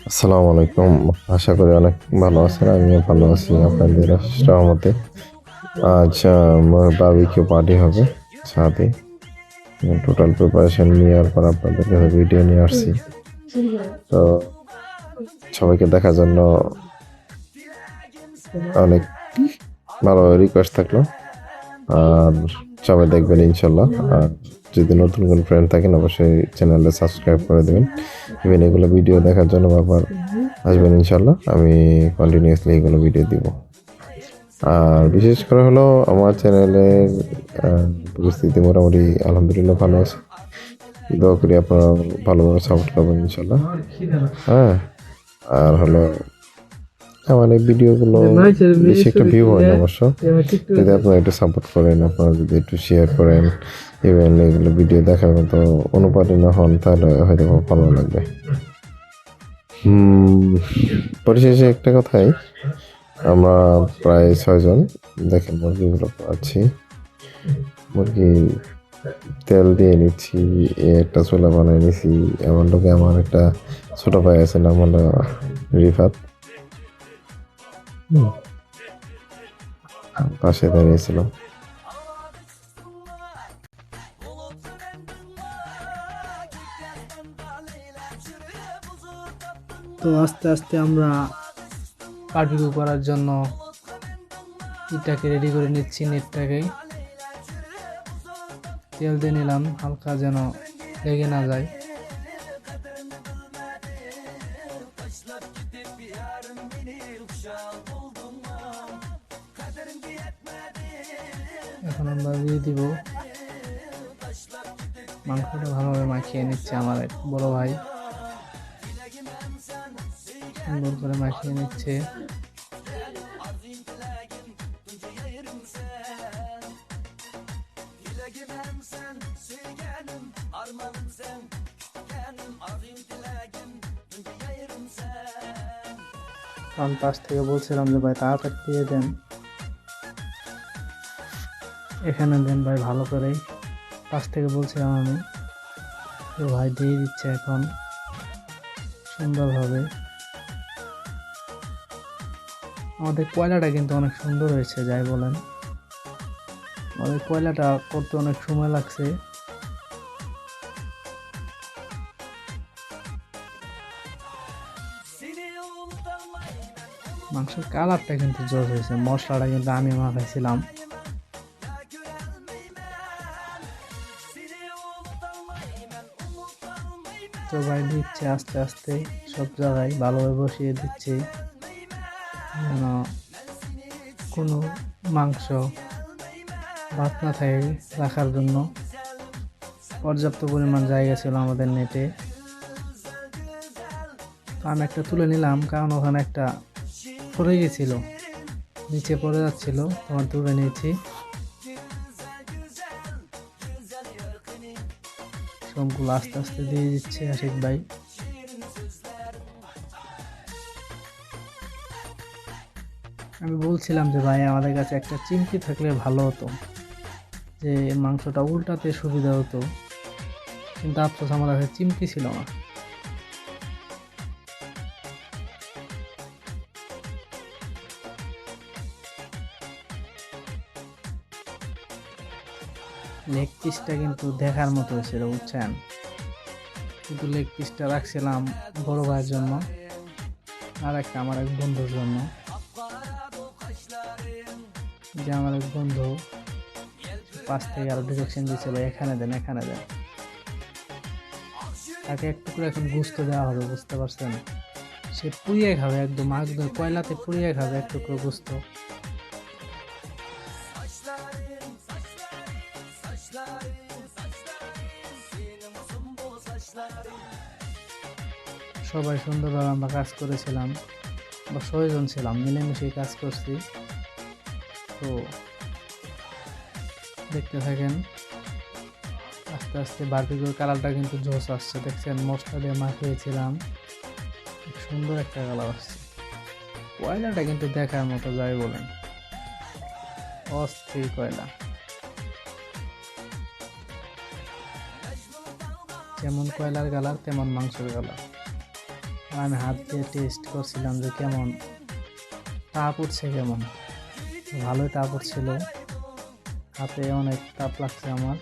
আসসালামু আলাইকুম। আশা করি অনেক ভালো আছেন। আমিও ভালো আছি আপনাদের সহমতে। আজ বারবিকিউ পার্টি হবে সাথে। টোটাল প্রিপারেশন নেওয়ার পর আপনাদের কাছে ভিডিও নিয়ে আসছি। তো সবাইকে দেখার জন্য অনেক ভালো রিকোয়েস্ট থাকলো। আর সবাই দেখবেন ইনশাল্লাহ। আর যদি নতুন কোনো ফ্রেন্ড থাকেন অবশ্যই চ্যানেলটা সাবস্ক্রাইব করে দেবেন। ইভেন এগুলো ভিডিও দেখার জন্য বারবার আসবেন ইনশাল্লাহ। আমি কন্টিনিউয়াসলি এগুলো ভিডিও দিব। আর বিশেষ করে হলো আমার চ্যানেলের পরিস্থিতি মোটামুটি আলহামদুলিল্লাহ ভালো আছে। দোয়া করি আপনারা ভালোভাবে সাপোর্ট করবেন ইনশাল্লাহ। হ্যাঁ, আর হলো আমার এই ভিডিওগুলো বেশি একটা ভিউ হয় না অবশ্য। যদি আপনারা একটু সাপোর্ট করেন, আপনারা যদি একটু শেয়ার করেন, ইভেন এগুলো ভিডিও দেখার মতো অনুপ্রেরণা হন, তাহলে হয়তো ভালো লাগবে। পরিশেষে একটা কথাই, আমরা প্রায় 6 জন দেখেন মুরগিগুলো পাচ্ছি। মুরগি তেল দিয়ে নিচ্ছি, একটা চুলা বানিয়ে নিছি। এমন লোকে আমার একটা ছোট ভাই আছে, নাম হলো রিফাত। পাশে দাঁড়িয়েছিল। তো আস্তে আস্তে আমরা বারবিকিউ করার জন্য ইটাকে রেডি করে নিচ্ছি। নেটটাকে তেল দিয়ে নিলাম হালকা, যেন লেগে না যায়। এখন আমরা দিয়ে দিব। মাংসটা ভালোভাবে মাখিয়ে নিচ্ছে আমার এক বড় ভাই, সুন্দর করে মাখিয়ে নিচ্ছে। আমি পাশ থেকে বলছিলাম যে ভাই তাড়াতাড়ি দিয়ে দেন, এখানে দেন ভাই ভালো করে। পাশ থেকে বলছিলাম আমি, তো ভাই দিয়ে দিচ্ছে এখন সুন্দরভাবে। আমাদের কয়লাটা কিন্তু অনেক সুন্দর হয়েছে, যাই বলেন। আমাদের কয়লাটা করতে অনেক সময় লাগছে। মাংসের কালারটা কিন্তু জোর হয়েছে। মশলাটা কিন্তু আমি মাখাইছিলাম। তো ভাই দিচ্ছে আস্তে আস্তে সব জায়গায় ভালোভাবে বসিয়ে দিচ্ছে, যেন কোনো মাংস ভাত না থাকে রাখার জন্য। পর্যাপ্ত পরিমাণ জায়গা ছিল আমাদের নেটে। তো আমি একটা তুলে নিলাম, কারণ ওখানে একটা পড়ে গেছিল, নিচে পড়ে যাচ্ছিল, তোমার তুলে নিয়েছি। সবগুলো আস্তে আস্তে দিয়ে দিচ্ছে আশিক ভাই। আমি বলছিলাম যে ভাই আমাদের কাছে একটা চিমটি থাকলে ভালো হতো, যে মাংসটা উল্টাতে সুবিধা হতো, কিন্তু আফসোস আমার কাছে চিমটি ছিল না। লেগ পিসটা কিন্তু দেখার মতো হয়েছিল, বুঝছেন। কিন্তু লেগ পিসটা রাখছিলাম বড় ভাইয়ের জন্য, আর একটা আমার এক বন্ধুর জন্য। যে আমার এক বন্ধু পাশ থেকে আরো ডিরেকশন দিচ্ছে, ভাই এখানে দেন, এখানে দেন। তাকে একটু করে এখন গুস্ত দেওয়া হবে, বুঝতে পারছেন। সে পুড়িয়ে খাবে, একদম একদম কয়লাতে পুড়িয়ে খাবে একটু করে গুস্ত। সবাই সুন্দরভাবে আমরা কাজ করেছিলাম, বা 6 জন ছিলাম, মিলেমিশে কাজ করছি। তো দেখতে থাকেন আস্তে আস্তে। বারবিকিউর কালারটা কিন্তু জোস আসছে, দেখছেন। মশলা দিয়ে মাখিয়েছিলাম, খুব সুন্দর একটা কালার আসছে। কয়লাটা কিন্তু দেখার মতো, যাই বলেন, অস্থির কয়লা। যেমন কয়লার কালার তেমন মাংসের কালার। আমি হাত দিয়ে টেস্ট করছিলাম যে কেমন তাপ উঠছে, কেমন ভালোই তাপ উঠছিল, হাতে অনেক তাপ লাগছে আমার।